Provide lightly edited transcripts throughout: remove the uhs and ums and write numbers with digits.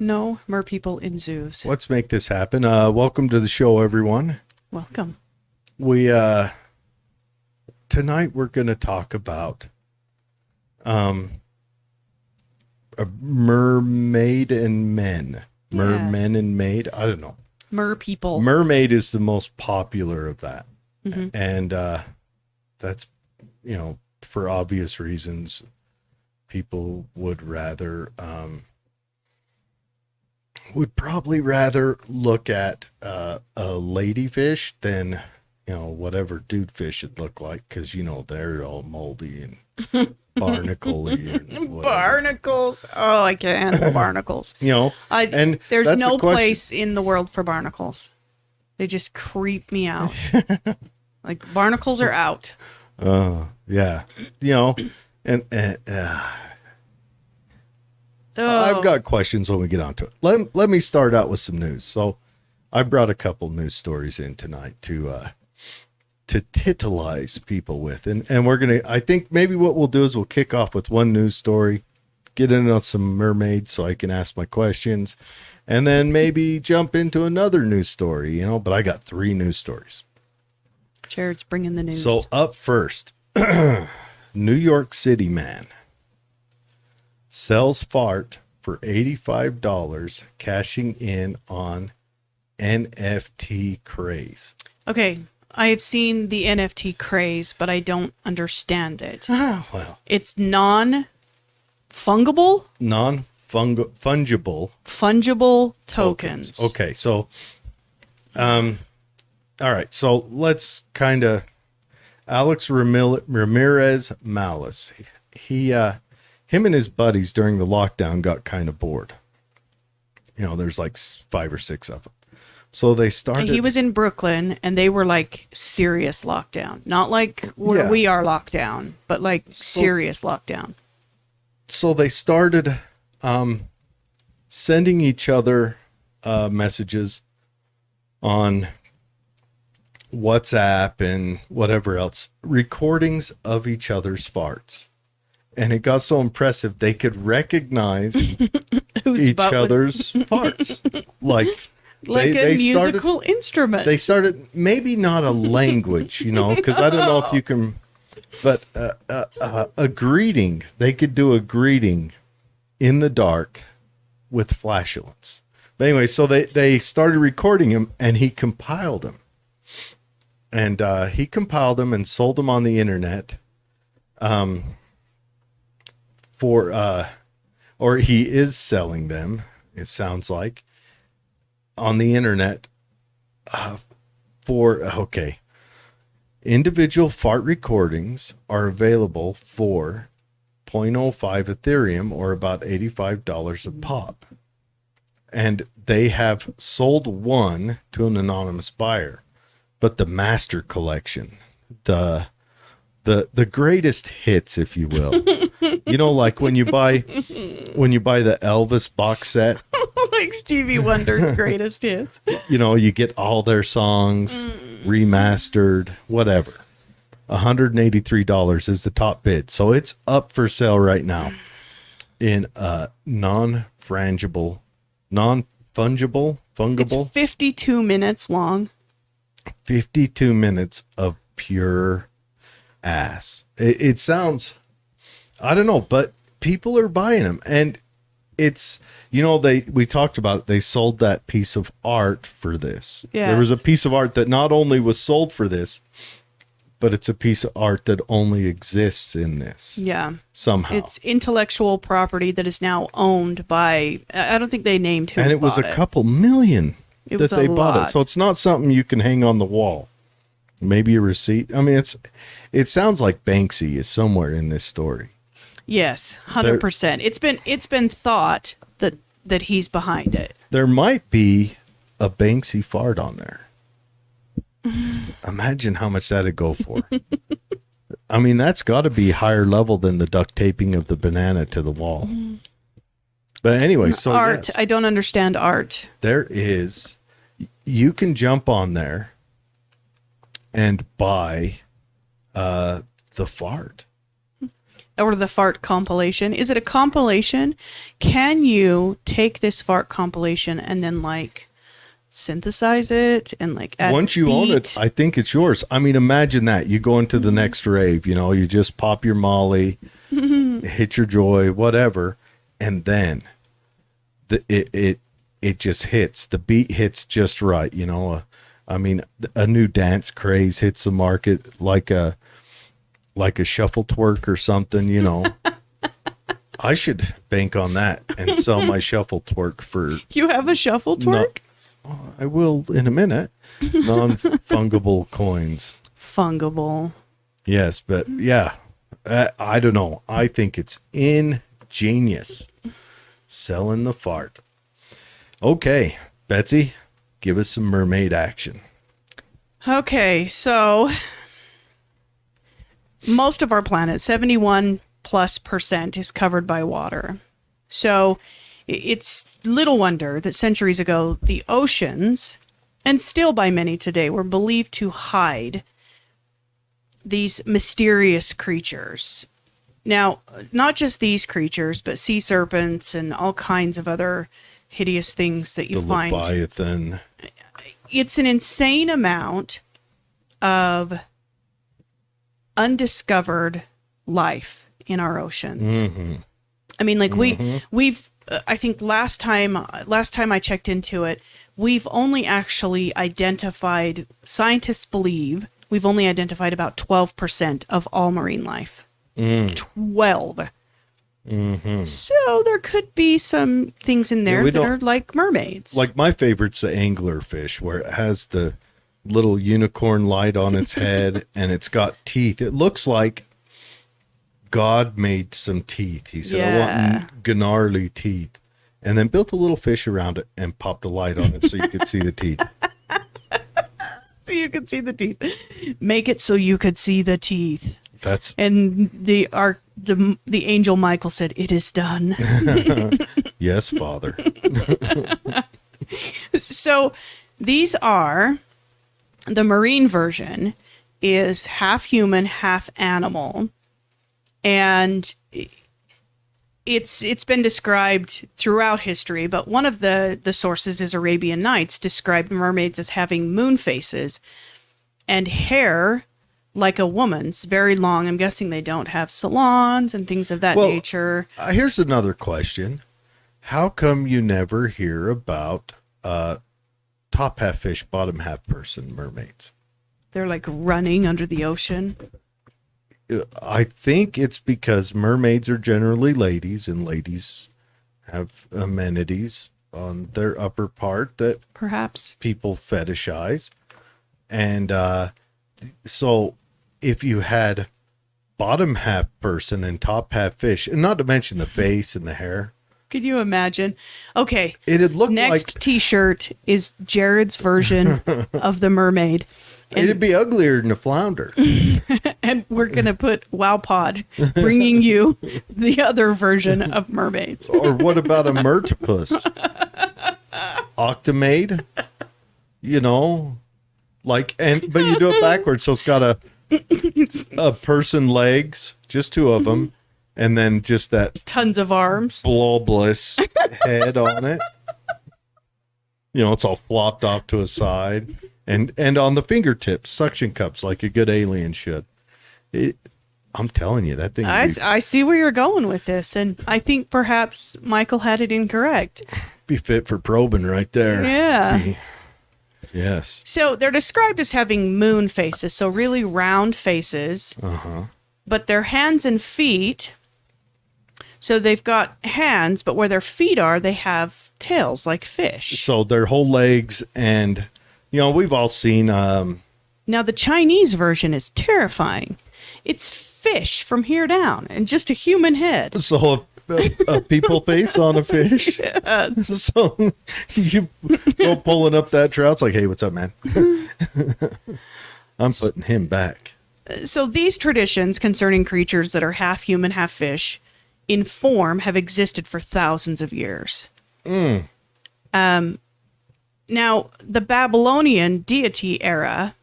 No merpeople in zoos. Let's make this happen. Welcome to the show, everyone. Welcome. We tonight we're going to talk about a mermaid and men. Mermen and maid. I don't know. Merpeople. Mermaid is the most popular of that. Mm-hmm. And that's, for obvious reasons, people would probably rather look at a ladyfish than, whatever dude fish it looked like, because, they're all moldy and barnacle-y and whatever. Barnacles. Oh, I can't handle barnacles. And there's that's no the question. place in the world for barnacles. They just creep me out. Like, barnacles are out. Yeah. And Oh. I've got questions when we get onto it. Let me start out with some news. So I brought a couple news stories in tonight to titilize people with. And I think maybe what we'll do is we'll kick off with one news story, get into some mermaids so I can ask my questions, and then maybe jump into another news story, but I got 3 news stories. Jared's bringing the news. So up first, New York City man sells fart for $85, cashing in on NFT craze. Okay, I have seen the NFT craze, but I don't understand it. Oh, well. It's non-fungible? Fungible tokens. Okay, so, all right, so let's kind of, Alex Ramirez Malice, him and his buddies during the lockdown got kind of bored. There's like 5 or 6 of them. So they started. He was in Brooklyn, and they were like serious lockdown. Not like where we are lockdown, but like serious lockdown. So they started sending each other messages on WhatsApp and whatever else, recordings of each other's farts. And it got so impressive, they could recognize each other's farts. Like a musical instrument. They started, maybe not a language, because I don't know if you can, but a greeting. They could do a greeting in the dark with flatulence. But anyway, so they started recording him, and he compiled them. And he compiled them and sold them on the internet. Or he is selling them, it sounds like, on the internet individual fart recordings are available for 0.05 Ethereum, or about $85 a pop. And they have sold one to an anonymous buyer. But the master collection, the greatest hits, if you will, like when you buy the Elvis box set, like Stevie Wonder's greatest hits. You get all their songs remastered, whatever. $183 is the top bid, so it's up for sale right now in non-fungible. It's 52 minutes long. 52 minutes of pure ass. It sounds, I don't know, but people are buying them, and it's, we talked about it. They sold that piece of art for this. Yes. There was a piece of art that not only was sold for this, but it's a piece of art that only exists in this. Yeah. Somehow. It's intellectual property that is now owned by, I don't think they named who. And it was a couple million that they bought it. So it's not something you can hang on the wall. Maybe a receipt. I mean, it sounds like Banksy is somewhere in this story. Yes, 100%. It's been thought that he's behind it. There might be a Banksy fart on there. Imagine how much that'd go for. I mean, that's got to be higher level than the duct taping of the banana to the wall. But anyway, so art. Yes, I don't understand art. there is. You can jump on there and buy the fart. or the fart compilation. Is it a compilation? Can you take this fart compilation and then like synthesize it and like add once you own it, I think it's yours. I mean, imagine that you go into the next rave, you know, you just pop your Molly, hit your joy, whatever, and then it just hits. The beat hits just right, you know. I mean, a new dance craze hits the market like a shuffle twerk or something, you know. I should bank on that and sell my shuffle twerk for. You have a shuffle twerk? I will in a minute. Non-fungible coins. Fungible. Yes, but yeah, I don't know. I think it's ingenious selling the fart. Okay, Betsy, give us some mermaid action. Okay, so most of our planet, 71+%, is covered by water. So it's little wonder that centuries ago, the oceans, and still by many today, were believed to hide these mysterious creatures. Now, not just these creatures, but sea serpents and all kinds of other hideous things that you find. The Leviathan. It's an insane amount of undiscovered life in our oceans. Mm-hmm. I mean, like we've I think last time I checked into it, we've only actually identified, scientists believe we've only identified about 12% of all marine life. 12. Mm-hmm. So there could be some things in there that are like mermaids. Like my favorite's the anglerfish, where it has the little unicorn light on its head and it's got teeth. It looks like God made some teeth. He said, I want gnarly teeth. And then built a little fish around it and popped a light on it so you could see the teeth. So you could see the teeth. Make it so you could see the teeth. That's and the angel Michael said, "It is done." Yes, Father. So these are the marine version is half human, half animal, and it's been described throughout history. But one of the sources is Arabian Nights described mermaids as having moon faces and hair like a woman's, very long. I'm guessing they don't have salons and things of that nature. Here's another question. How come you never hear about top half fish, bottom half person mermaids? They're like running under the ocean. I think it's because mermaids are generally ladies, and ladies have amenities on their upper part that perhaps people fetishize. And so if you had bottom half person and top half fish, and not to mention the face and the hair. Could you imagine? Okay. It'd look next like t-shirt is Jared's version of the mermaid. And it'd be uglier than a flounder. And we're going to put WowPod bringing you the other version of mermaids. Or what about a mertipus? Octomaid? You know, like, but you do it backwards. So it's got a person legs, just two of them, and then just that tons of arms, blobless head on it. You know, it's all flopped off to a side, and on the fingertips, suction cups like a good alien should. I'm telling you, that thing. I see where you're going with this, and I think perhaps Michael had it incorrect. Be fit for probing right there. Yeah. Yes. So they're described as having moon faces, so really round faces. Uh-huh. But their hands and feet, so they've got hands, but where their feet are, they have tails like fish. So their whole legs, and, you know, we've all seen... Now, the Chinese version is terrifying. It's fish from here down, and just a human head. So a people face on a fish. Yes. So you go pulling up that trout. It's like, hey, what's up, man? I'm putting him back. So these traditions concerning creatures that are half human, half fish in form have existed for thousands of years. Now, the Babylonian deity era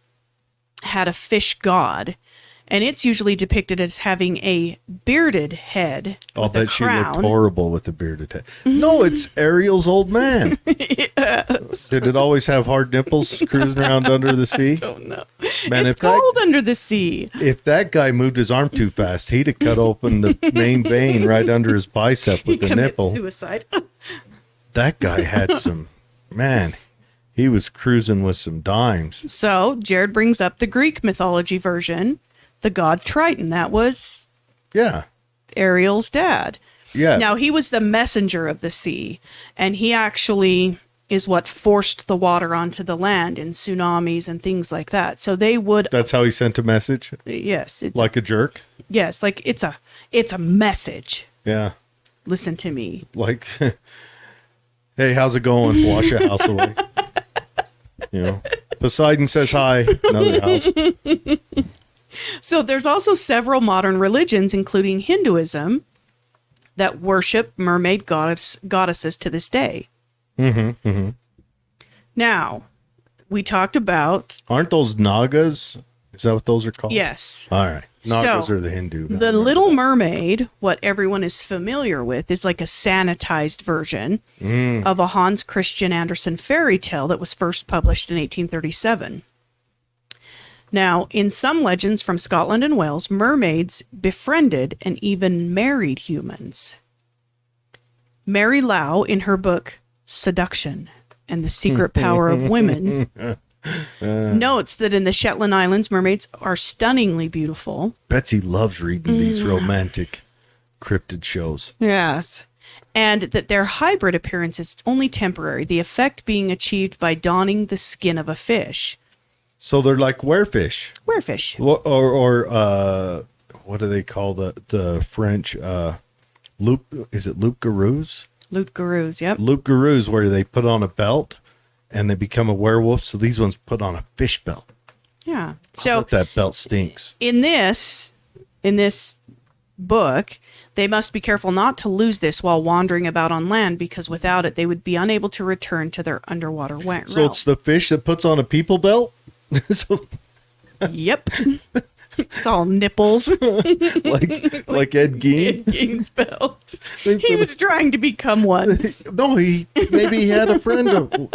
had a fish god, And it's usually depicted as having a bearded head I'll with a bet she looked crown. horrible with the bearded head. No, it's Ariel's old man. Yes. Did it always have hard nipples cruising around under the sea? Don't know. Man, It's cold under the sea. if that guy moved his arm too fast, he'd have cut open the main vein right under his bicep with the Commits nipple. suicide. That guy had some, man, he was cruising with some dimes. So Jared brings up the Greek mythology version, the god Triton. That was Yeah. Ariel's dad. Yeah. Now, he was the messenger of the sea, and he actually is what forced the water onto the land in tsunamis and things like that. So they would, That's how he sent a message? yes, it's Like a jerk? yes, like it's a message. Yeah. Listen to me. Like, hey, how's it going? Wash your house away. You know, Poseidon says hi. Another house. So there's also several modern religions, including Hinduism, that worship mermaid goddesses to this day. Mm-hmm, mm-hmm. Now, we talked about, Aren't those Nagas? Is that what those are called? yes, All right. Nagas So, are the Hindu. the Little Mermaid, what everyone is familiar with, is like a sanitized version of a Hans Christian Andersen fairy tale that was first published in 1837. Now, in some legends from Scotland and Wales, mermaids befriended and even married humans. Mary Lau, in her book Seduction and the Secret Power of Women, notes that in the Shetland Islands, mermaids are stunningly beautiful. Betsy loves reading these romantic cryptid shows. Yes. And that their hybrid appearance is only temporary, the effect being achieved by donning the skin of a fish. So they're like werefish. Werefish. Or what do they call the French loup? Is it loup-garous? Loup-garous, yep. Loup-garous, where they put on a belt and they become a werewolf. So these ones put on a fish belt. Yeah. I So bet that belt stinks. in this book, they must be careful not to lose this while wandering about on land, because without it, they would be unable to return to their underwater realm. So it's the fish that puts on a people belt? So, Yep. It's all nipples. like Ed Gein? Ed Gein's belt. Think He of was trying to become one. No, maybe he had a friend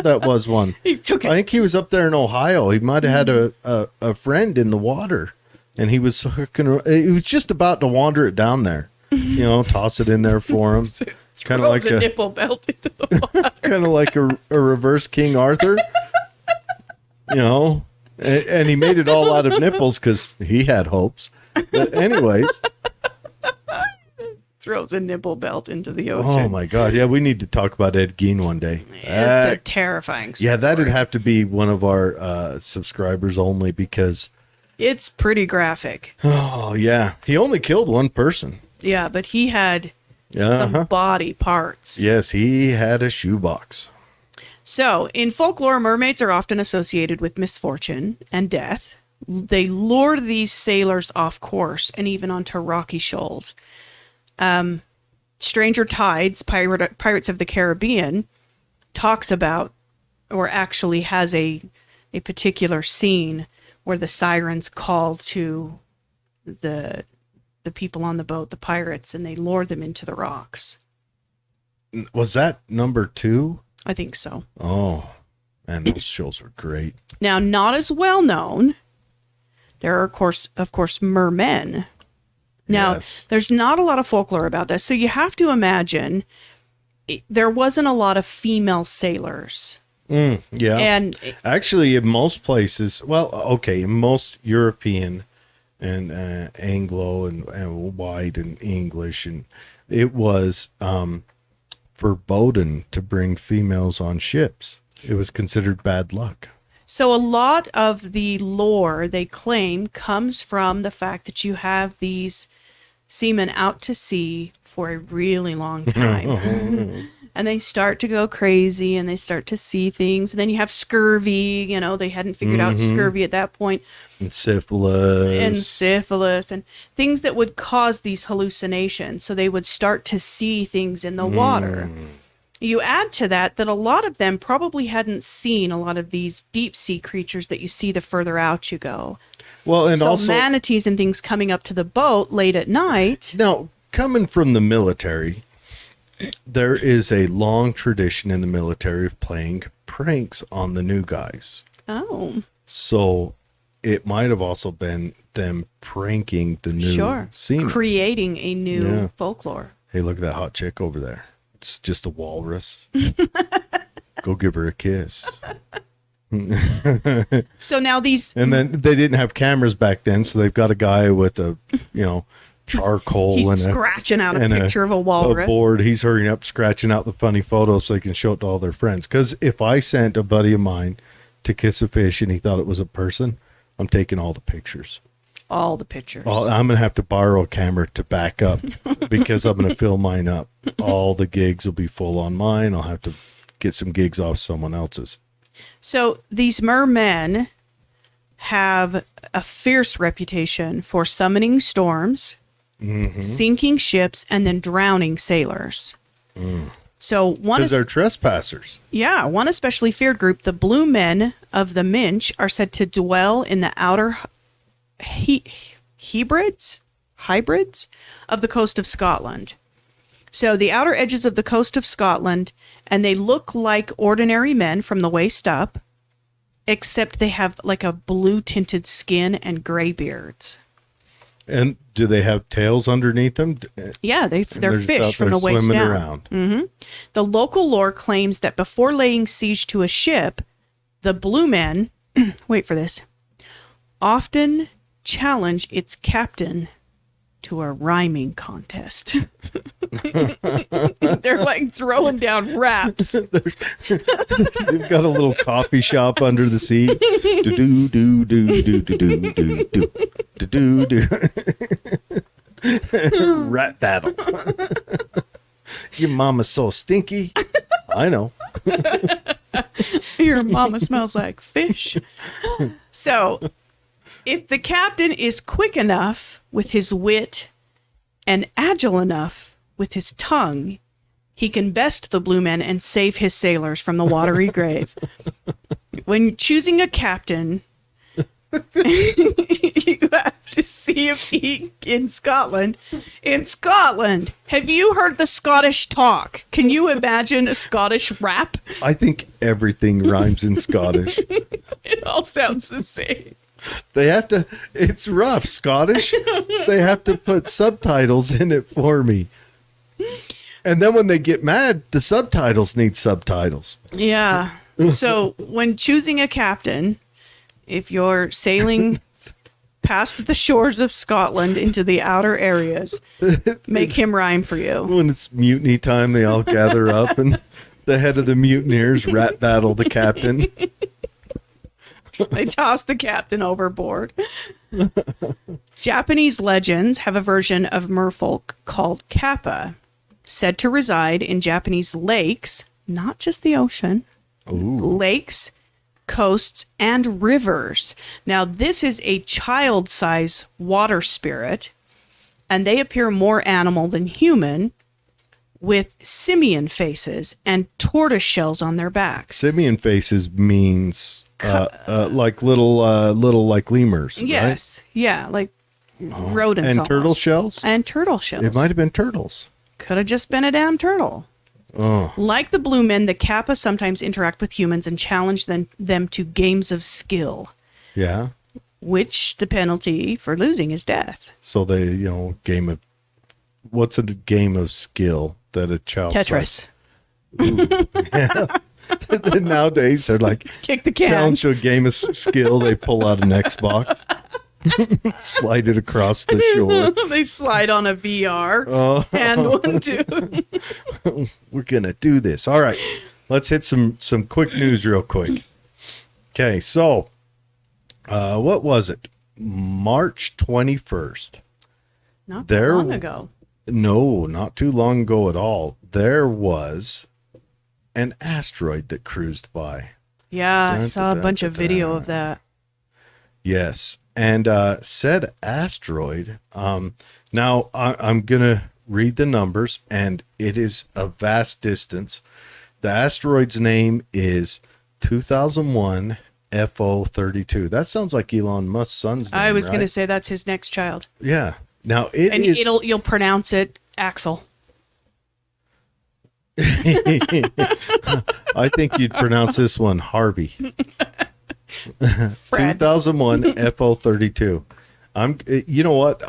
that was one. He took I it. think he was up there in Ohio. He might have had a friend in the water, and he was just about to wander it down there. You know, toss it in there for him. Kind of Throws like a a nipple belt into the water. kind of like a reverse King Arthur. You know, and he made it all out of nipples because he had hopes. But anyways, Throws a nipple belt into the oh ocean. my God, yeah, we need to talk about Ed Gein one day. It's a terrifying story. Yeah, that'd have to be one of our subscribers only because, It's pretty graphic. oh yeah, he only killed one person. Yeah, but he had Uh-huh. some body parts. Yes, he had a shoebox. So, in folklore, mermaids are often associated with misfortune and death. They lure these sailors off course and even onto rocky shoals. Stranger Tides, Pirates of the Caribbean, talks about, or actually has a particular scene where the sirens call to the people on the boat, the pirates, and they lure them into the rocks. Was that number 2? I think so. Oh, man, those shows were great. Now, not as well known, there are, of course, mermen. Now, Yes. there's not a lot of folklore about this, so you have to imagine there wasn't a lot of female sailors. Yeah. And Actually, in most places, well, okay, in most European and Anglo and white and English, and it was verboten to bring females on ships. It was considered bad luck. so a lot of the lore, they claim, comes from the fact that you have these seamen out to sea for a really long time. And they start to go crazy and they start to see things. And then you have scurvy, they hadn't figured out scurvy at that point. And syphilis. And syphilis and things that would cause these hallucinations. So they would start to see things in the water. You add to that a lot of them probably hadn't seen a lot of these deep sea creatures that you see the further out you go. Well, and So also manatees and things coming up to the boat late at night. now coming from the military, there is a long tradition in the military of playing pranks on the new guys. Oh, So it might have also been them pranking the new sure. seamen. Creating a new Yeah. folklore. Hey, look at that hot chick over there. It's just a walrus. Go give her a kiss. So now these And then they didn't have cameras back then, so they've got a guy with a, charcoal he's and scratching out a and picture of a walrus. board. He's hurrying up, scratching out the funny photos so they can show it to all their friends. Because if I sent a buddy of mine to kiss a fish and he thought it was a person, I'm taking all the pictures. All the pictures. I'm going to have to borrow a camera to back up because I'm going to fill mine up. All the gigs will be full on mine. I'll have to get some gigs off someone else's. So these mermen have a fierce reputation for summoning storms, sinking ships, and then drowning sailors. So one Because they're trespassers. one especially feared group, the Blue Men of the Minch, are said to dwell in the outer hybrids of the coast of Scotland. So the outer edges of the coast of Scotland, and they look like ordinary men from the waist up, except they have like a blue tinted skin and gray beards. And do they have tails underneath them? Yeah, they're just fish out from there the waist swimming down. around. The local lore claims that before laying siege to a ship, the Blue Men, wait for this, often challenge its captain to a rhyming contest. They're like throwing down raps. They've got a little coffee shop under the sea. Do do do do do do do do do do. Rat battle. Your mama's so stinky. I know. Your mama smells like fish. So, if the captain is quick enough with his wit and agile enough with his tongue, he can best the Blue Men and save his sailors from the watery grave. When choosing a captain, you have to see if he in Scotland. Have you heard the Scottish talk? Can you imagine a Scottish rap? I think everything rhymes in Scottish. It all sounds the same. They have to, it's rough, Scottish. They have to put subtitles in it for me. And then when they get mad, the subtitles need subtitles. Yeah. So when choosing a captain, if you're sailing past the shores of Scotland into the outer areas, make him rhyme for you. When it's mutiny time, they all gather up and the head of the mutineers rat battle the captain. They toss the captain overboard. Japanese legends have a version of merfolk called kappa, said to reside in Japanese lakes, not just the ocean, lakes, coasts, and rivers. Now, this is a child-size water spirit, and they appear more animal than human, with simian faces and tortoise shells on their backs. Simian faces means like little like lemurs. Yes. Right? Yeah, like rodents. And almost. turtle shells? And turtle shells. It might have been turtles. Could have just been a damn turtle. Oh. Like the Blue Men, the Kappa sometimes interact with humans and challenge them to games of skill, Yeah. which the penalty for losing is death. So they, what's a game of skill that a child Tetris. Nowadays they're like Kick the can. challenge to a game of skill. They pull out an Xbox, slide it across the shore. They slide on a VR. Oh, Hand one, two. we're gonna do this. All right, let's hit some quick news real quick. Okay, so what was it? March 21st. Not There- that long ago. No, not too long ago at all. There was an asteroid that cruised by. Yeah, I Dun, saw a dun, bunch dun, of video dun. of that. Yes, and said asteroid. Now I'm gonna read the numbers, and it is a vast distance. The asteroid's name is 2001 FO32. That sounds like Elon Musk's son's name. I was right? going to say that's his next child. Yeah. Now And you'll pronounce it Axel. I think you'd pronounce this one Harvey. Fred. 2001 FO32. You know what?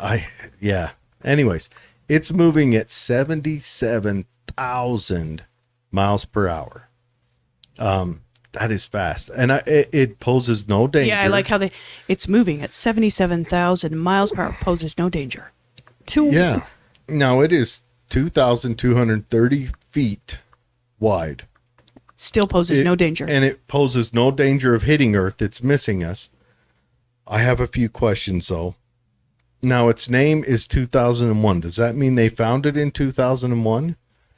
Anyways, it's moving at 77,000 miles per hour. That is fast. And it poses no danger. Yeah, I like how it's moving at 77,000 miles per hour, poses no danger. Yeah. Now it is 2,230 feet wide. Still poses no danger. And it poses no danger of hitting Earth. It's missing us. I have a few questions, though. Now, its name is 2001. Does that mean they found it in 2001?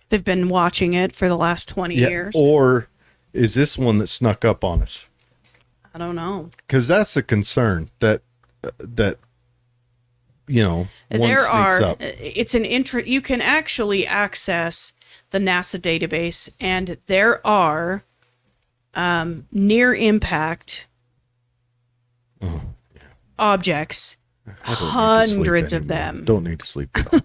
They've been watching it for the last 20 years. Or is this one that snuck up on us? I don't know. Because that's a concern that one sneaks up. It's you can actually access the NASA database, and there are near impact objects, hundreds of them. Don't need to sleep at all.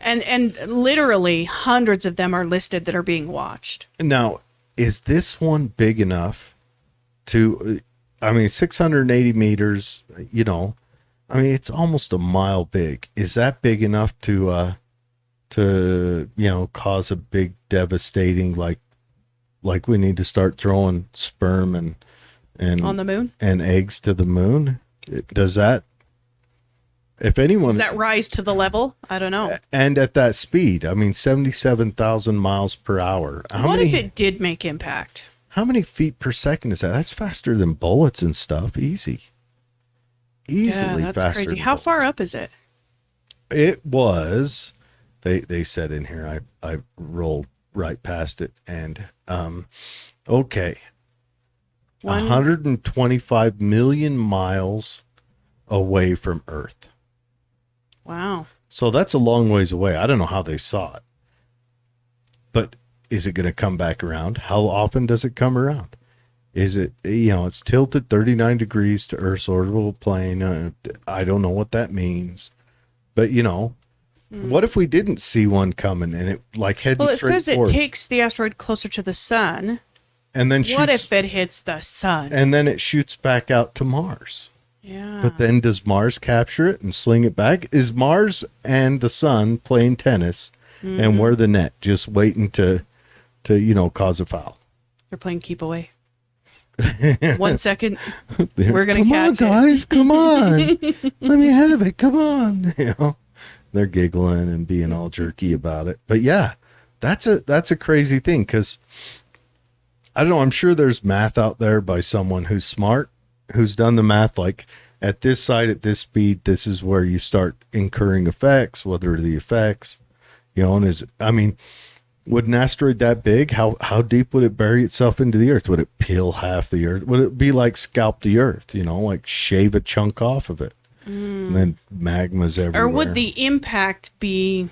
And literally hundreds of them are listed that are being watched. Now, is this one big enough to, 680 meters, it's almost a mile big. Is that big enough to cause a big devastating, like we need to start throwing sperm and on the moon and eggs to the moon? Does that, if anyone, does that rise to the level? I don't know. And at that speed, 77,000 miles per hour. What if it did make impact? How many feet per second is that? That's faster than bullets and stuff. Easily that's faster. crazy. How far up is it? It was, they said in here, I rolled right past it, and okay. 125 million miles away from Earth. Wow. So that's a long ways away. I don't know how they saw it. But is it going to come back around? How often does it come around? Is it, it's tilted 39 degrees to Earth's orbital plane. I don't know what that means. But, what if we didn't see one coming and it heading Well, it straight says towards it takes the asteroid closer to the sun. And then what if it hits the sun? And then it shoots back out to Mars. Yeah. But then does Mars capture it and sling it back? Is Mars and the sun playing tennis and we're the net just waiting to cause a foul? They're playing keep away. 1 second. We're going to catch it. Come on, guys. Come on. Let me have it. Come on. They're giggling and being all jerky about it. But yeah, that's a crazy thing because I don't know. I'm sure there's math out there by someone who's smart, who's done the math. Like at this side, at this speed, this is where you start incurring effects. Whether the effects, would an asteroid that big? How deep would it bury itself into the Earth? Would it peel half the Earth? Would it be like scalp the Earth? Like shave a chunk off of it, and then magma's everywhere. Or would the impact be?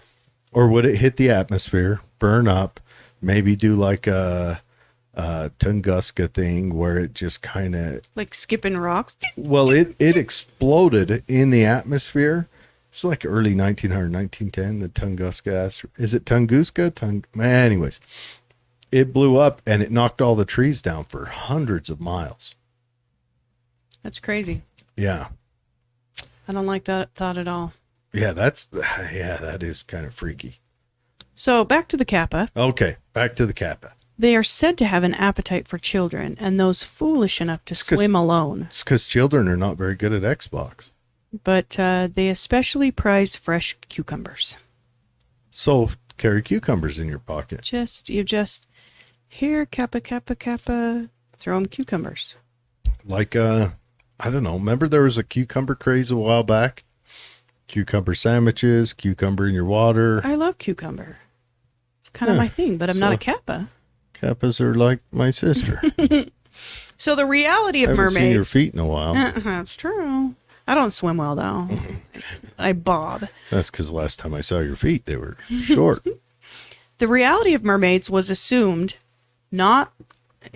Or would it hit the atmosphere, burn up, maybe do like a Tunguska thing where it just kind of like skipping rocks? Well, it exploded in the atmosphere. It's like early 1900, 1910, the Tunguska. Is it Tunguska? Anyways, it blew up and it knocked all the trees down for hundreds of miles. That's crazy. Yeah. I don't like that thought at all. Yeah, that is kind of freaky. So back to the Kappa. Okay, back to the Kappa. They are said to have an appetite for children and those foolish enough to swim alone. It's because children are not very good at Xbox. But they especially prize fresh cucumbers. So carry cucumbers in your pocket. Here, Kappa, Kappa, Kappa, throw them cucumbers. Like, I don't know. Remember there was a cucumber craze a while back? Cucumber sandwiches, cucumber in your water. I love cucumber. It's kind of my thing, but I'm not a Kappa. Kappas are like my sister. So the reality of I haven't mermaids. seen your feet in a while. That's true. I don't swim well, though. I bob. That's because last time I saw your feet, they were short. The reality of mermaids was assumed not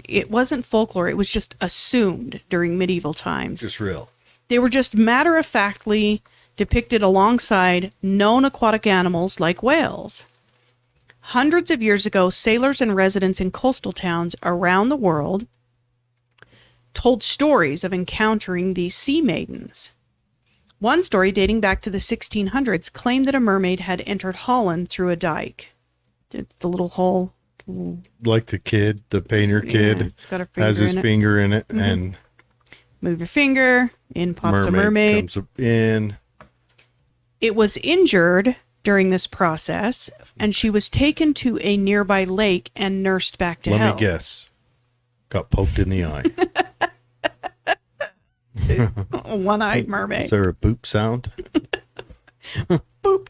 it wasn't folklore. It was just assumed during medieval times. Just real. They were just matter-of-factly depicted alongside known aquatic animals like whales. Hundreds of years ago, sailors and residents in coastal towns around the world told stories of encountering these sea maidens. One story dating back to the 1600s claimed that a mermaid had entered Holland through a dike. The little hole. Like the painter kid, It's got a finger has his in it. finger in it, and Move your finger, in pops a mermaid. comes in. It was injured during this process, and she was taken to a nearby lake and nursed back to Let health. me guess. Got poked in the eye. A one-eyed mermaid. Is there a boop sound? Boop.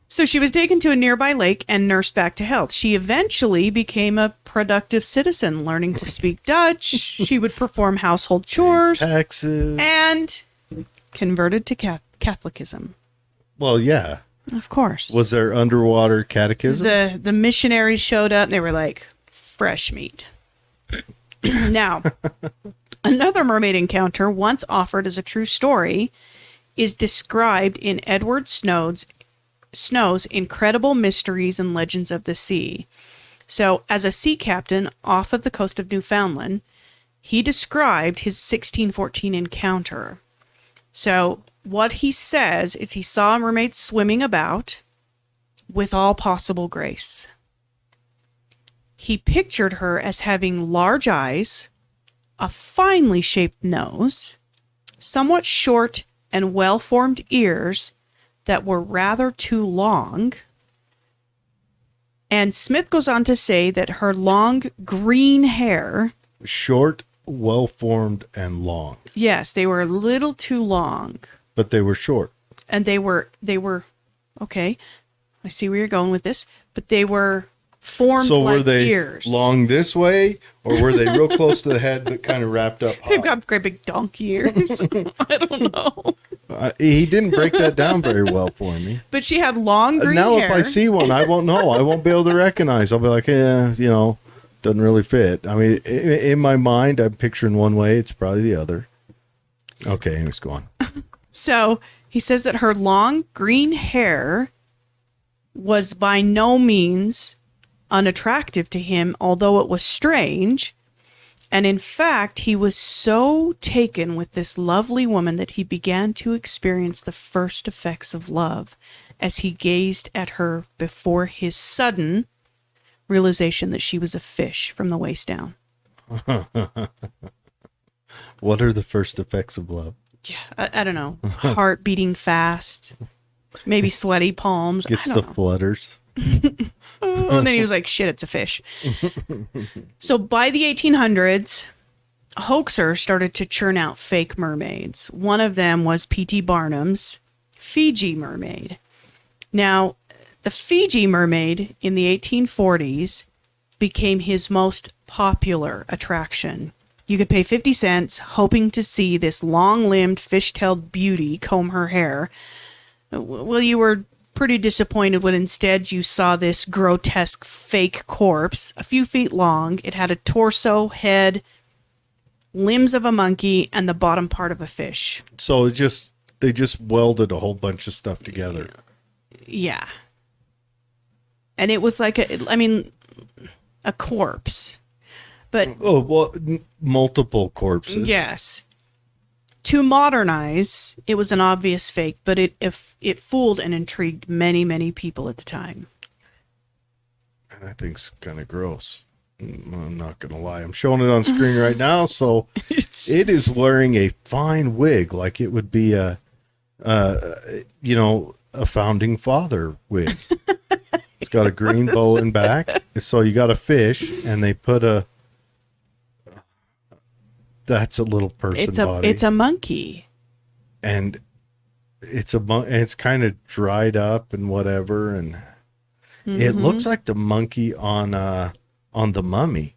So she was taken to a nearby lake and nursed back to health. She eventually became a productive citizen, learning to speak Dutch. She would perform household chores Taxes. and converted to Catholicism. Well, yeah. Of course. Was there underwater catechism? The missionaries showed up and they were like, fresh meat. Now, another mermaid encounter, once offered as a true story, is described in Edward Snow's Incredible Mysteries and Legends of the Sea. So, as a sea captain off of the coast of Newfoundland, he described his 1614 encounter. So, what he says is he saw a mermaid swimming about with all possible grace. He pictured her as having large eyes, a finely shaped nose, somewhat short and well-formed ears that were rather too long. And Smith goes on to say that her long green hair, Short, well-formed, and long. yes, they were a little too long. But they were short. And they were okay, I see where you're going with this, but they were formed So like were they ears. long this way, or were they real close to the head but kind of wrapped up They've high? got great big donkey ears. I don't know. He didn't break that down very well for me. But she had long green Now hair. if I see one, I won't know. I won't be able to recognize. I'll be like, doesn't really fit. I mean, in my mind, I'm picturing one way. It's probably the other. Okay, anyways, go on. So he says that her long green hair was by no means unattractive to him, although it was strange. And in fact, he was so taken with this lovely woman that he began to experience the first effects of love as he gazed at her before his sudden realization that she was a fish from the waist down. What are the first effects of love? Yeah, I don't know. Heart beating fast, maybe sweaty palms. Gets I the don't know. flutters. Oh, and then he was like, shit, it's a fish. So by the 1800s, hoaxers started to churn out fake mermaids. One of them was P.T. Barnum's Fiji mermaid. Now, the Fiji mermaid in the 1840s became his most popular attraction. You could pay 50 cents hoping to see this long-limbed, fish-tailed beauty comb her hair. Well, you were pretty disappointed when instead you saw this grotesque fake corpse, a few feet long. It had a torso, head, limbs of a monkey, and the bottom part of a fish. So they just welded a whole bunch of stuff together. Yeah. And it was like a corpse. But Oh, well, multiple corpses. yes. To modernize, it was an obvious fake, but it fooled and intrigued many, many people at the time. That thing's kind of gross. I'm not going to lie. I'm showing it on screen right now. So it is wearing a fine wig, like it would be a founding father wig. It's got a green bow and back. So you got a fish, and they put that's a little person body. It's a monkey. And it's kind of dried up and whatever, and it looks like the monkey on the Mummy.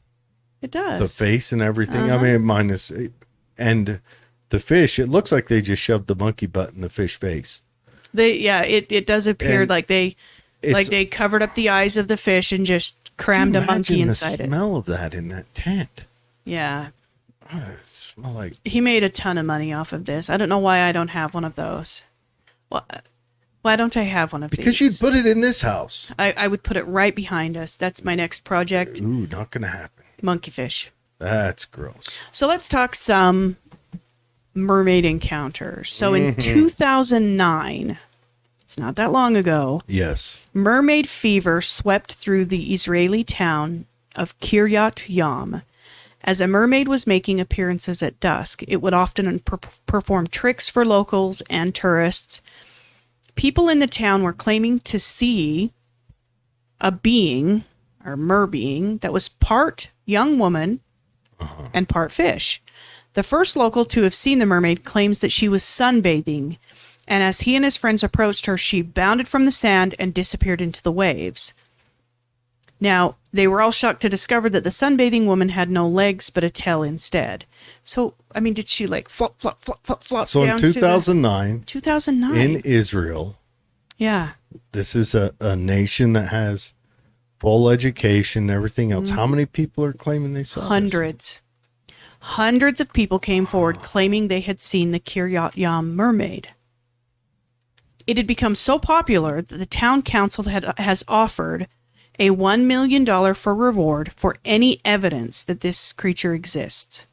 It does. The face and everything. I mean, minus and the fish. It looks like they just shoved the monkey butt in the fish face. It does appear And like they covered up the eyes of the fish and just crammed a monkey Imagine inside the it. smell of that in that tent. Yeah. Oh, it smell like He made a ton of money off of this. I don't know why I don't have one of those. Why don't I have one of because these? you'd put it in this house. I would put it right behind us. That's my next project. Ooh, not gonna happen. Monkey fish. That's gross. So let's talk some mermaid encounters. So in 2009, it's not that long ago, Yes. mermaid fever swept through the Israeli town of Kiryat Yam. As a mermaid was making appearances at dusk, it would often perform tricks for locals and tourists. People in the town were claiming to see a being, or merbeing, that was part young woman and part fish. The first local to have seen the mermaid claims that she was sunbathing, and as he and his friends approached her, she bounded from the sand and disappeared into the waves. Now, they were all shocked to discover that the sunbathing woman had no legs but a tail instead. So, I mean, did she like flop, flop, flop, flop, flop So down in 2009, 2009. in Israel, Yeah. this is a nation that has full education, everything else. How many people are claiming they saw this? Hundreds. Hundreds of people came forward claiming they had seen the Kiryat Yam mermaid. It had become so popular that the town council has offered a $1 million for reward for any evidence that this creature exists.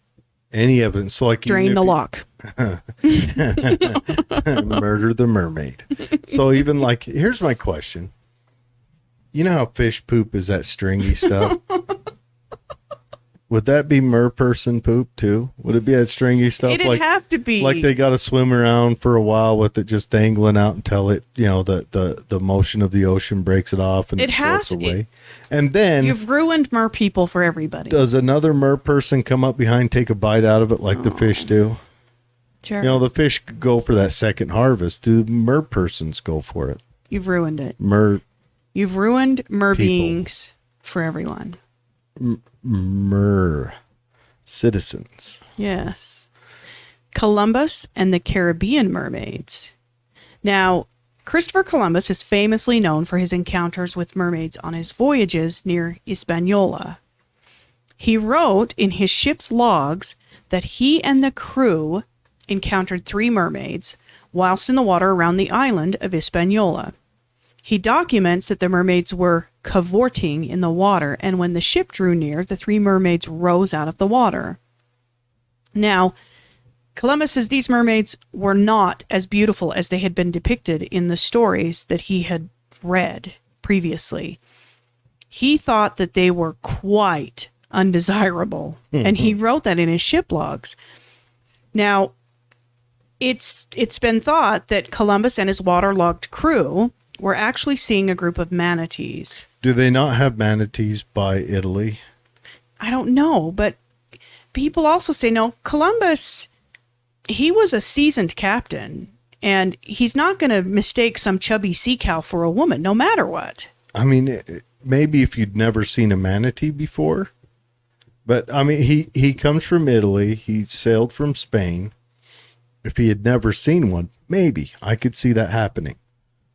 Any evidence? So like Drain the lock. murder the mermaid. So even like, here's my question. You know how fish poop is that stringy stuff? Would that be merperson poop too? Would it be that stringy stuff? It'd have to be. Like they got to swim around for a while with it just dangling out until it, the motion of the ocean breaks it off and It floats has- away. And then You've ruined mer people for everybody. does another merperson come up behind, take a bite out of it like the fish do? Sure. The fish go for that second harvest. Do merpersons go for it? You've ruined it. You've ruined merbeings for everyone. citizens. Yes. Columbus and the Caribbean mermaids. Now, Christopher Columbus is famously known for his encounters with mermaids on his voyages near Hispaniola. He wrote in his ship's logs that he and the crew encountered 3 mermaids whilst in the water around the island of Hispaniola. He documents that the mermaids were cavorting in the water, and when the ship drew near, the 3 mermaids rose out of the water. Now, Columbus says these mermaids were not as beautiful as they had been depicted in the stories that he had read previously. He thought that they were quite undesirable, and he wrote that in his ship logs. Now, it's been thought that Columbus and his waterlogged crew were actually seeing a group of manatees. Do they not have manatees by Italy? I don't know, but people also say, no, Columbus, he was a seasoned captain, and he's not going to mistake some chubby sea cow for a woman, no matter what. I mean, maybe if you'd never seen a manatee before, but I mean, he comes from Italy. He sailed from Spain. If he had never seen one, maybe I could see that happening.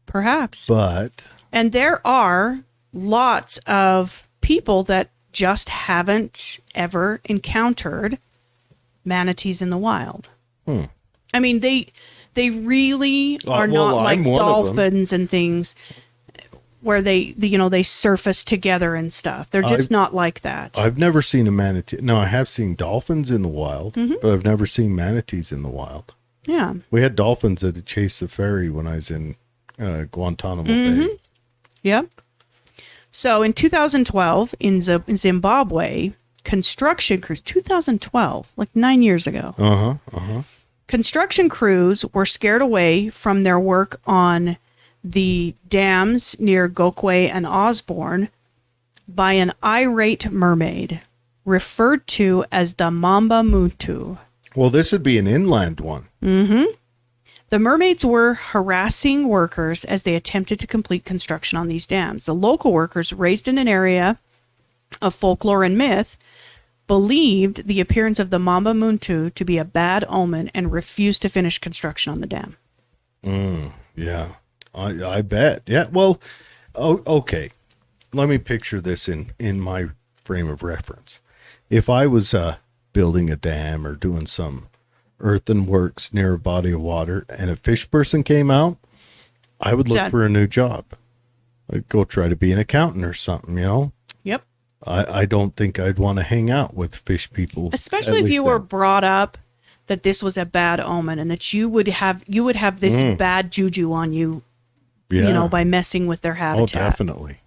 Perhaps. But And there are lots of people that just haven't ever encountered manatees in the wild. I mean, they really are well, not like I'm one of them. dolphins and things where they surface together and stuff. They're just not like that. I've never seen a manatee. No, I have seen dolphins in the wild, Mm-hmm. but I've never seen manatees in the wild. Yeah. We had dolphins that had chased the ferry when I was in Guantanamo Mm-hmm. Bay. Yep. So in 2012, in Zimbabwe, construction crews, 2012, like 9 years ago, construction crews were scared away from their work on the dams near Gokwe and Osborne by an irate mermaid referred to as the Mamba Muntu. Well, this would be an inland one. The mermaids were harassing workers as they attempted to complete construction on these dams. The local workers, raised in an area of folklore and myth, believed the appearance of the Mamba Muntu to be a bad omen and refused to finish construction on the dam. Yeah, I bet. Yeah, well, okay. let me picture this in my frame of reference. If I was building a dam or doing some earthen works near a body of water and a fish person came out, I would look for a new job. I'd go try to be an accountant or something, you know? Yep. I don't think I'd want to hang out with fish people. Especially if you were brought up that this was a bad omen and that you would have this bad juju on you, you know, by messing with their habitat. Oh, definitely.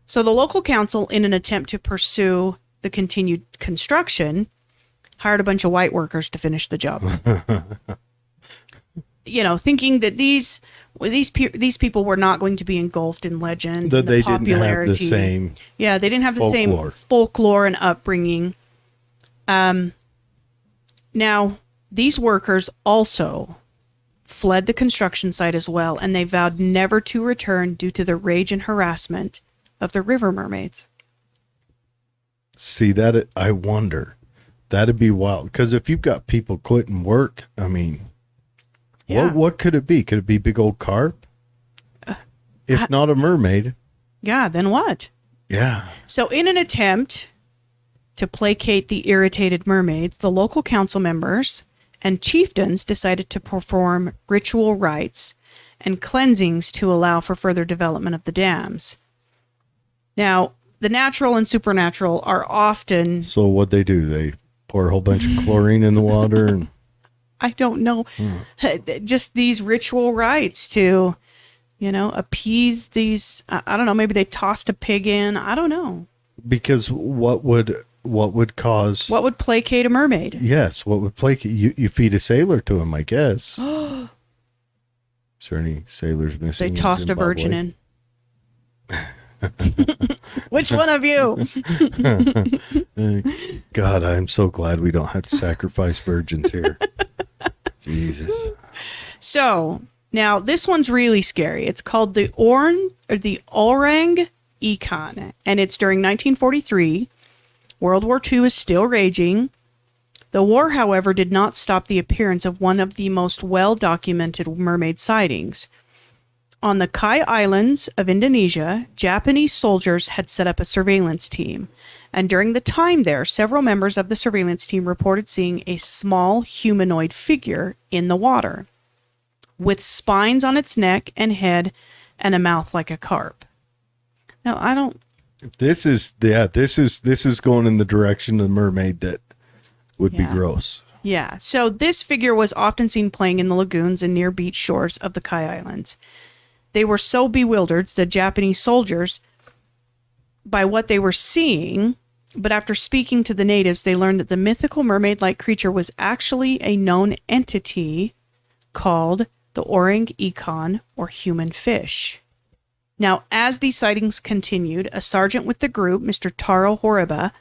So the local council, in an attempt to pursue the continued construction, hired a bunch of white workers to finish the job. You know, thinking that these people were not going to be engulfed in legend, that they popularity. Didn't have the same. Yeah, they didn't have the same folklore and upbringing. Now, these workers also fled the construction site as well, and they vowed never to return due to the rage and harassment of the river mermaids. See, that I wonder. That'd be wild. Because if you've got people quitting work, I mean, what could it be? Could it be big old carp? If not a mermaid. Yeah, then what? Yeah. So in an attempt to placate the irritated mermaids, the local council members and chieftains decided to perform ritual rites and cleansings to allow for further development of the dams. Now, the natural and supernatural are often... So what they do? They pour a whole bunch of chlorine in the water? And I don't know. Just these ritual rites to, you know, appease these... I don't know. Maybe they tossed a pig in. I don't know. Because what would cause... What would placate a mermaid? Yes, what would placate... You feed a sailor to him, I guess. Is there any sailors missing? They tossed a virgin in. Which one of you? God, I'm so glad we don't have to sacrifice virgins here. Jesus. So now this one's really scary. It's called the orang ikan, and it's during 1943. World War II is still raging. The war, however, did not stop the appearance of one of the most well-documented mermaid sightings. On the Kai Islands of Indonesia, Japanese soldiers had set up a surveillance team, and during the time there, several members of the surveillance team reported seeing a small humanoid figure in the water, with spines on its neck and head and a mouth like a carp. Now, I don't... This is going in the direction of the mermaid that would be gross. Yeah, so this figure was often seen playing in the lagoons and near beach shores of the Kai Islands. They were so bewildered, the Japanese soldiers, by what they were seeing, but after speaking to the natives, they learned that the mythical mermaid-like creature was actually a known entity called the orang ikan, or human fish. Now, as these sightings continued, a sergeant with the group, Mr. Taro Horiba,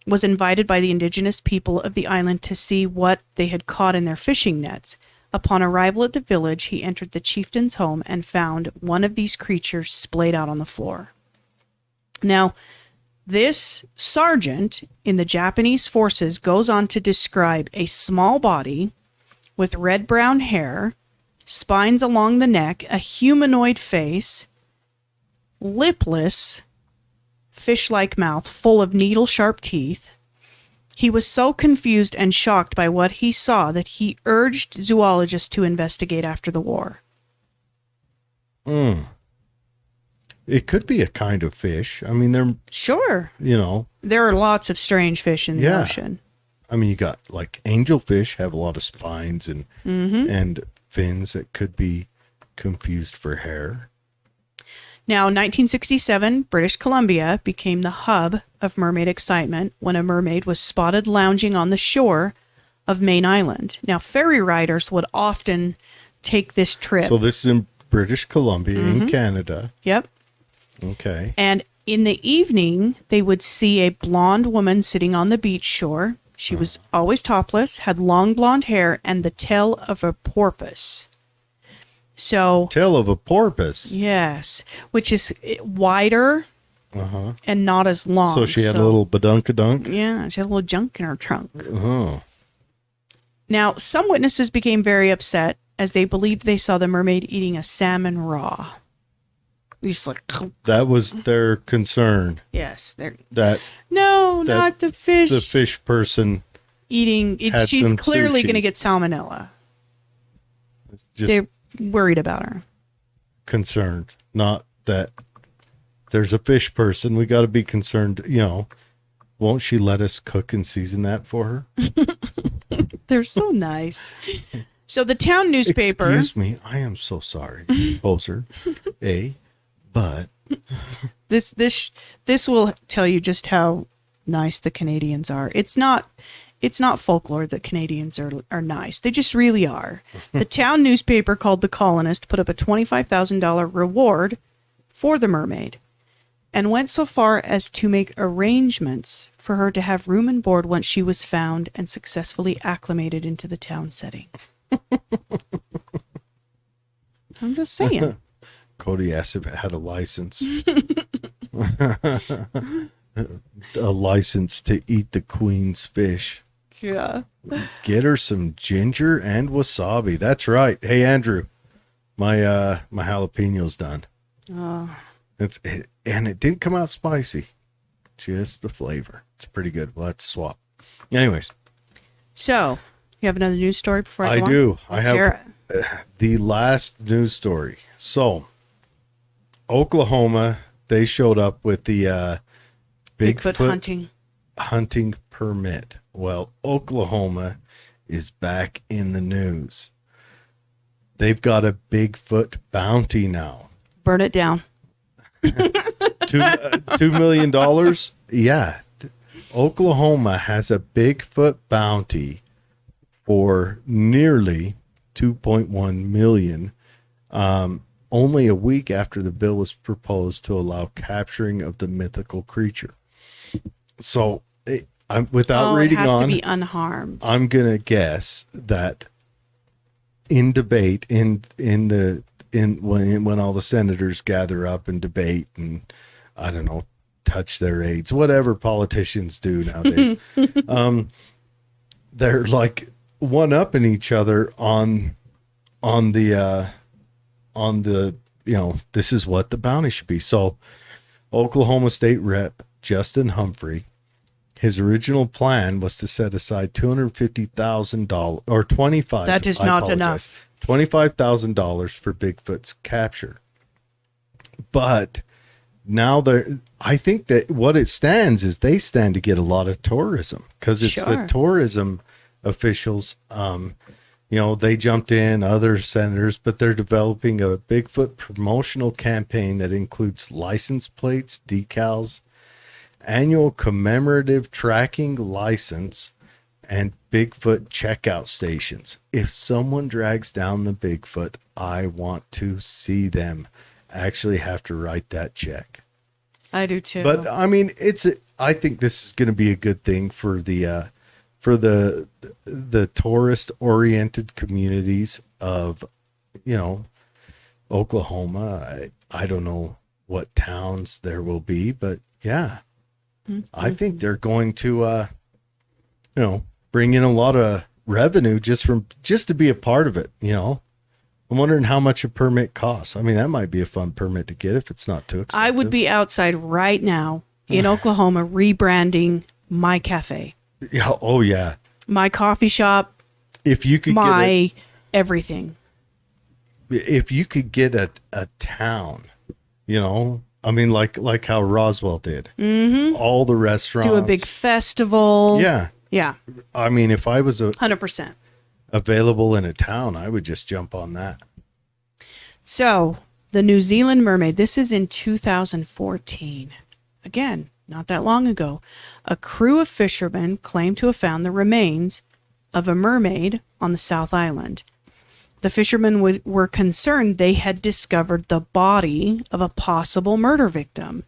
was invited by the indigenous people of the island to see what they had caught in their fishing nets. Upon arrival at the village, he entered the chieftain's home and found one of these creatures splayed out on the floor. Now, this sergeant in the Japanese forces goes on to describe a small body with red-brown hair, spines along the neck, a humanoid face, lipless, fish-like mouth full of needle-sharp teeth. He was so confused and shocked by what he saw that he urged zoologists to investigate after the war. It could be a kind of fish. I mean, they're... Sure. You know. There are lots of strange fish in the ocean. I mean, you got, like, angelfish have a lot of spines and fins that could be confused for hair. Now, 1967, British Columbia became the hub of mermaid excitement when a mermaid was spotted lounging on the shore of Main Island. Now, ferry riders would often take this trip. So this is in British Columbia in Canada. Yep. Okay. And in the evening, they would see a blonde woman sitting on the beach shore. She was always topless, had long blonde hair, and the tail of a porpoise. So tail of a porpoise. Yes, which is wider and not as long. So she had a little badunkadunk? Yeah, she had a little junk in her trunk. Oh. Now, some witnesses became very upset as they believed they saw the mermaid eating a salmon raw. Just like, That was their concern. yes, they're That no, that not the fish. the fish person Eating. had She's some clearly sushi. going to get salmonella. just They're worried about her. concerned, not that there's a fish person. We got to be concerned. Won't she let us cook and season that for her? They're so nice. So the town newspaper. Excuse me, I am so sorry, poser. But This will tell you just how nice the Canadians are. It's not folklore that Canadians are nice. They just really are. The town newspaper called The Colonist put up a $25,000 reward for the mermaid and went so far as to make arrangements for her to have room and board once she was found and successfully acclimated into the town setting. I'm just saying. Cody asked if it had a license. A license to eat the queen's fish. Yeah. Get her some ginger and wasabi. That's right. Hey Andrew, my jalapeno's done. Oh. And it didn't come out spicy. Just the flavor. It's pretty good. We'll have to swap. Anyways, So, you have another news story before I I go on? do. Let's I hear have it. the last news story. So, Oklahoma, they showed up with the Bigfoot Bigfoot hunting. permit. Well, Oklahoma is back in the news. They've got a Bigfoot bounty now. Burn it down. $2 million. Yeah. Oklahoma has a Bigfoot bounty for nearly 2.1 million. Only a week after the bill was proposed to allow capturing of the mythical creature. So, without reading it has on, to be unharmed. I'm gonna guess that in debate, when all the senators gather up and debate, and I don't know, touch their aids, whatever politicians do nowadays, they're like one-upping each other on the this is what the bounty should be. So Oklahoma State Rep Justin Humphrey, his original plan was to set aside $250,000 or 25. That is I not apologize, enough. $25,000 for Bigfoot's capture. But now I think that what it stands is they stand to get a lot of tourism, because it's the Sure. tourism officials. They jumped in, other senators, but they're developing a Bigfoot promotional campaign that includes license plates, decals, annual commemorative tracking license, and Bigfoot checkout stations. If someone drags down the Bigfoot, I want to see them actually have to write that check. I do too. But I mean, I think this is going to be a good thing for the tourist oriented communities of, Oklahoma. I don't know what towns there will be, but yeah, I think they're going to, bring in a lot of revenue just to be a part of it. I'm wondering how much a permit costs. I mean, that might be a fun permit to get if it's not too expensive. I would be outside right now in Oklahoma rebranding my cafe, Yeah. Oh yeah. my coffee shop, If you could everything. if you could get a town, I mean, like how Roswell did, all the restaurants, Do a big festival. Yeah. Yeah. I mean, if I was 100%. available in a town, I would just jump on that. So, the New Zealand mermaid, this is in 2014. Again, not that long ago. A crew of fishermen claimed to have found the remains of a mermaid on the South Island. The fishermen were concerned they had discovered the body of a possible murder victim.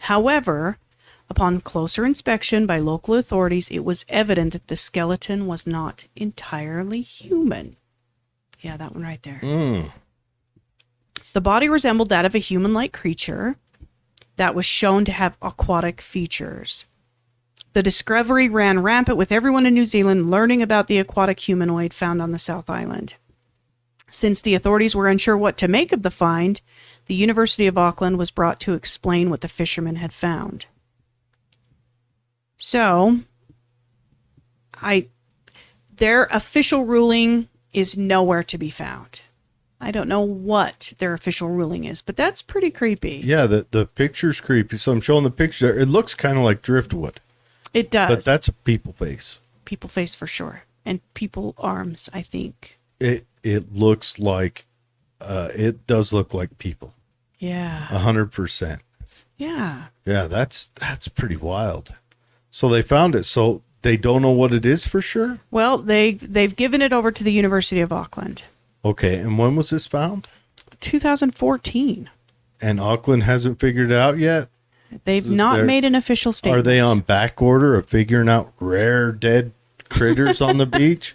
However, upon closer inspection by local authorities, it was evident that the skeleton was not entirely human. Yeah, that one right there. The body resembled that of a human-like creature that was shown to have aquatic features. The discovery ran rampant, with everyone in New Zealand learning about the aquatic humanoid found on the South Island. Since the authorities were unsure what to make of the find, the University of Auckland was brought to explain what the fishermen had found. So, their official ruling is nowhere to be found. I don't know what their official ruling is, but that's pretty creepy. Yeah, the picture's creepy. So I'm showing the picture there. It looks kind of like driftwood. It does. But that's a people face. People face for sure. And people arms, I think. It looks like, it does look like people. Yeah. 100%. Yeah. Yeah, that's pretty wild. So they found it. So they don't know what it is for sure? Well, they've given it over to the University of Auckland. Okay, and when was this found? 2014. And Auckland hasn't figured it out yet? They've not made an official statement. Are they on back order of figuring out rare dead critters on the beach?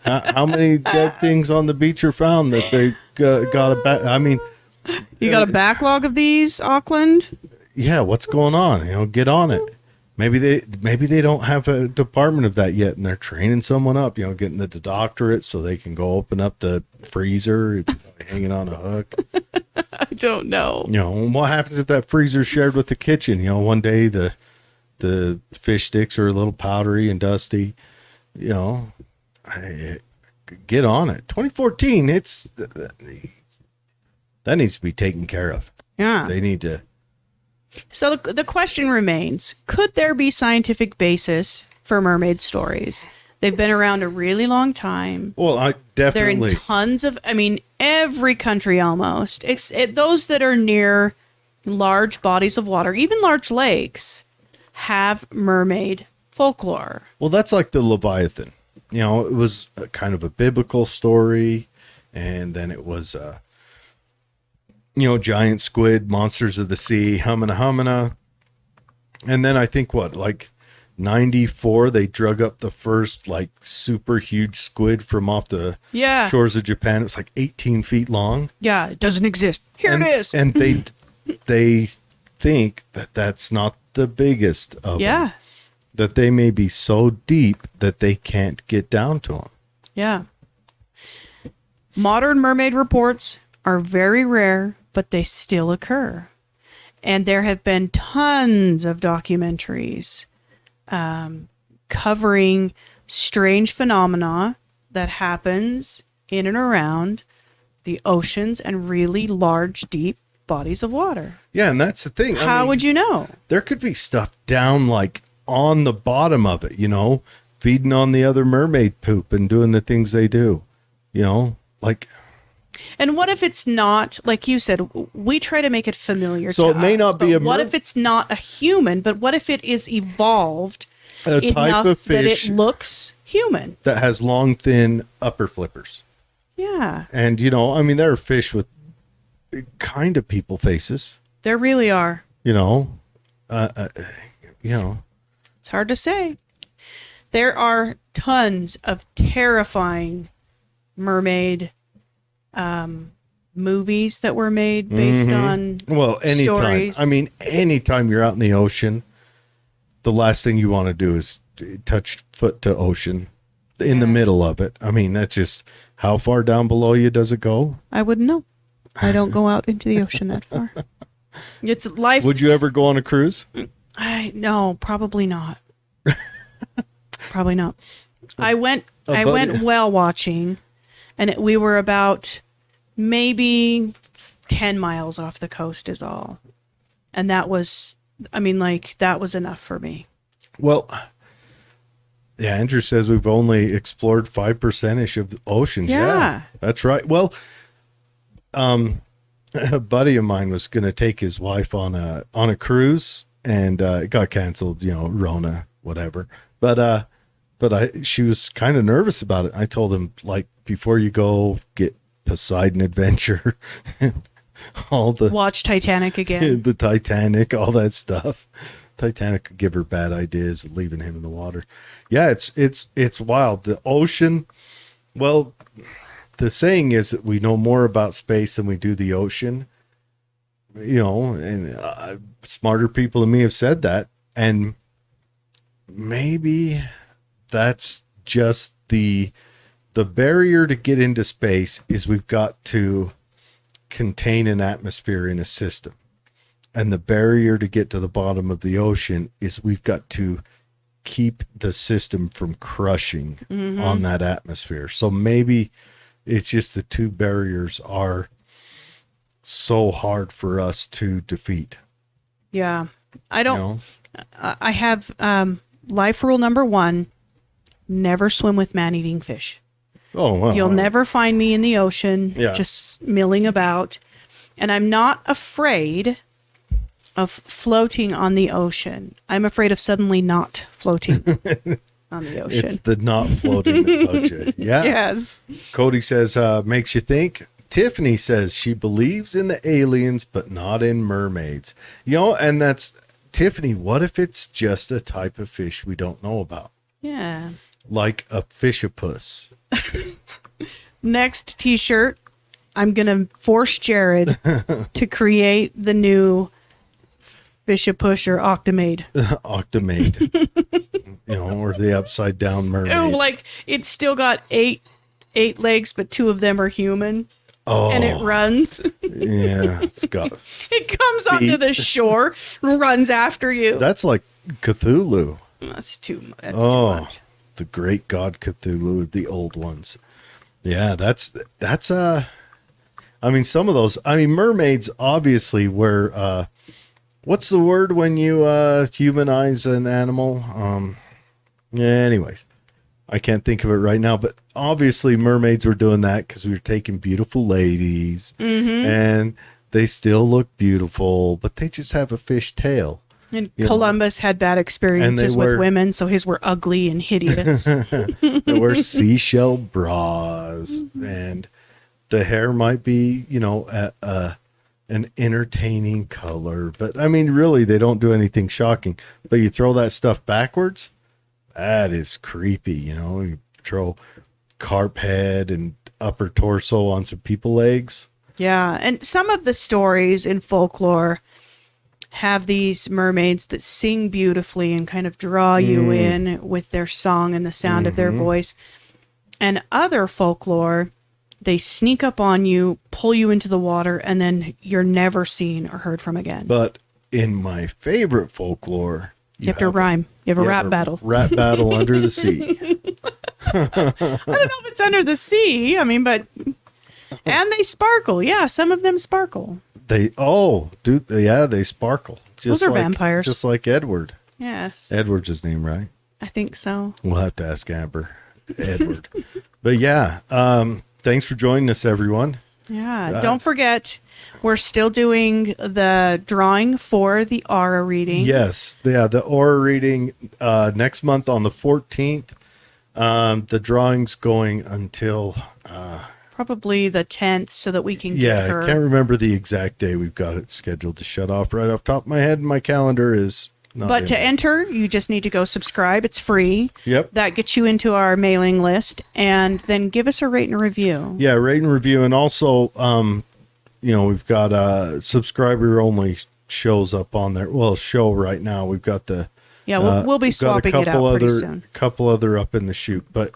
How many dead things on the beach are found that they got a back? I mean, you got a backlog of these, Auckland? Yeah, what's going on? Get on it. Maybe they don't have a department of that yet, and they're training someone up. Getting the doctorate so they can go open up the freezer. It's probably hanging on a hook. I don't know. What happens if that freezer's shared with the kitchen? One day the fish sticks are a little powdery and dusty. Get on it. 2014. That needs to be taken care of. Yeah. They need to. So the question remains, could there be scientific basis for mermaid stories? They've been around a really long time. Well, I definitely. They're in tons of, every country almost. Those that are near large bodies of water, even large lakes, have mermaid folklore. Well, that's like the Leviathan. It was kind of a biblical story, and then it was giant squid, monsters of the sea, humana. And then I think 94, they drug up the first super huge squid from off the shores of Japan. It was 18 feet long. Yeah, it doesn't exist. It is. And they think that that's not the biggest of them. That they may be so deep that they can't get down to them. Yeah. Modern mermaid reports are very rare, but they still occur. And there have been tons of documentaries covering strange phenomena that happens in and around the oceans and really large, deep bodies of water. Yeah, and that's the thing. How would you know? There could be stuff down on the bottom of it, feeding on the other mermaid poop and doing the things they do, And what if it's not, like you said, we try to make it familiar so to it may us, not be a what if it's not a human, but what if it is evolved a type of fish that it looks human? That has long, thin upper flippers. Yeah. And, there are fish with kind of people faces. There really are. It's hard to say. There are tons of terrifying mermaid movies that were made based on anytime. stories. Anytime you're out in the ocean, the last thing you want to do is touch foot to ocean in the middle of it. That's just how far down below you does it go? I wouldn't know. I don't go out into the ocean that far. It's life. Would you ever go on a cruise? No, probably not. Probably not. I went whale watching, and we were about maybe 10 miles off the coast is all. And that was, that was enough for me. Well, yeah, Andrew says we've only explored 5% of the oceans. Yeah, that's right. Well, a buddy of mine was going to take his wife on a cruise, and it got canceled, Rona, whatever. But she was kind of nervous about it. I told him, before you go, get Poseidon Adventure, all the watch Titanic again, the Titanic, all that stuff. Titanic could give her bad ideas, leaving him in the water. Yeah, it's wild. The ocean. Well, the saying is that we know more about space than we do the ocean. And smarter people than me have said that, and maybe that's just the barrier to get into space is we've got to contain an atmosphere in a system. And the barrier to get to the bottom of the ocean is we've got to keep the system from crushing on that atmosphere. So maybe it's just the two barriers are so hard for us to defeat. Yeah. I don't, You know? I have life rule number 1, never swim with man-eating fish. Oh, well. You'll never find me in the ocean Yeah. just milling about. And I'm not afraid of floating on the ocean. I'm afraid of suddenly not floating on the ocean. It's the not floating that bugs you. Yeah. Yes. Cody says, makes you think. Tiffany says she believes in the aliens, but not in mermaids. You know, and that's Tiffany. What if it's just a type of fish we don't know about? Yeah. Like a fishapus. Next t-shirt, I'm going to force Jared to create the new Fishapush or Octomade. Octomade. You know, or the upside down mermaid. Oh, like it's still got eight legs, but 2 of them are human. Oh, And it runs. yeah, it's got. It comes onto Feet. the shore, runs after you. That's like Cthulhu. That's too much. The great god Cthulhu, the old ones. Yeah, that's I mean, some of those. I mean, mermaids obviously were. What's the word when you humanize an animal? Yeah. Anyways, I can't think of it right now. But obviously, mermaids were doing that because we were taking beautiful ladies, and they still look beautiful, but they just have a fish tail. And You know. Columbus had bad experiences with were- women, so his were ugly and hideous. There were seashell bras, and the hair might be, you know, an entertaining color. But I mean, really, they don't do anything shocking. But you throw that stuff backwards, that is creepy. You know, you throw carp head and upper torso on some people legs. Yeah, and some of the stories in folklore have these mermaids that sing beautifully and kind of draw you in with their song and the sound of their voice. And other folklore, they sneak up on you, pull you into the water, and then you're never seen or heard from again. But in my favorite folklore, you have to rhyme. You have a rap battle. Rap battle under the sea. I don't know if it's under the sea. I mean, but... And they sparkle. Yeah, some of them sparkle. They sparkle. Those are vampires. Just like Edward. Yes, Edward's his name, right? I think so. We'll have to ask Amber. Edward. But yeah, thanks for joining us, everyone. Yeah, don't forget, we're still doing the drawing for the aura reading. Yes, the aura reading next month on the 14th. The drawing's going until Probably the 10th, so that we can get her. I can't remember the exact day. We've got it scheduled to shut off right off the top of my head. My calendar is not But in to it. enter, you just need to go subscribe. It's free. Yep. That gets you into our mailing list, and then give us a rate and review. Yeah, rate and review. And also, you know, we've got subscriber only shows up on there. Well, show right now. We've got the Yeah, we'll be we've got a swapping it out pretty soon. couple other up in the chute. But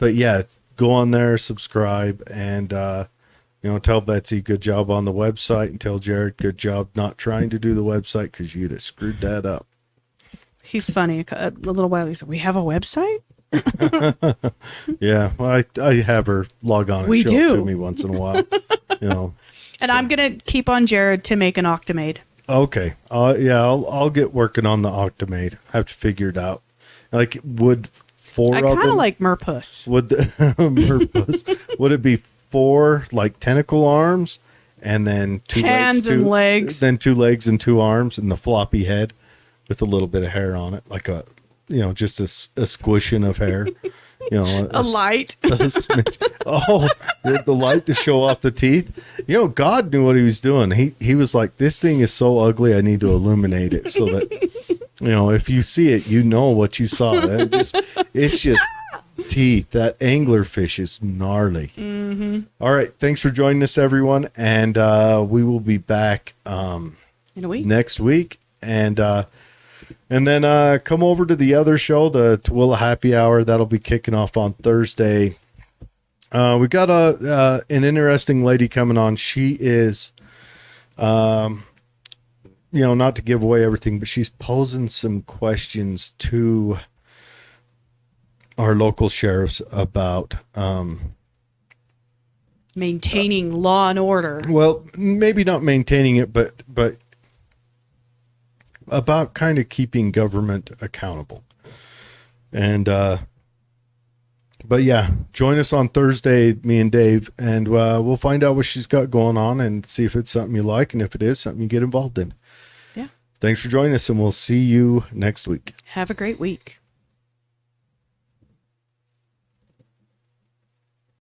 yeah, go on there, subscribe, and you know, tell Betsy good job on the website, and tell Jared good job not trying to do the website because you'd have screwed that up. He's funny. A little while he said, "We have a website." Yeah, well, I have her log on and We show do. it to me once in a while. You know. And I'm gonna keep on Jared to make an Octomade. Okay. Yeah, I'll get working on the Octomade. I have to figure it out. Like, would four I of kind of them, like Merpuss. would the Merpuss, would it be 4 like tentacle arms and then 2 Hands legs, and legs. then 2 legs and 2 arms and the floppy head with a little bit of hair on it, like a, you know, just a squishing of hair, you know, A light. a smidge. Oh, the light to show off the teeth. You know, God knew what he was doing. He was like, this thing is so ugly, I need to illuminate it so that, you know, if you see it, you know what you saw. It's just teeth. That anglerfish is gnarly. Mm-hmm. All right. Thanks for joining us, everyone. And we will be back In a week. next week. And then come over to the other show, the Tooele Happy Hour. That'll be kicking off on Thursday. We got an interesting lady coming on. She is, not to give away everything, but she's posing some questions to our local sheriffs about, Maintaining law and order. well, maybe not maintaining it, but about kind of keeping government accountable. And, but yeah, join us on Thursday, me and Dave, and we'll find out what she's got going on and see if it's something you like, and if it is, something you get involved in. Yeah. Thanks for joining us, and we'll see you next week. Have a great week.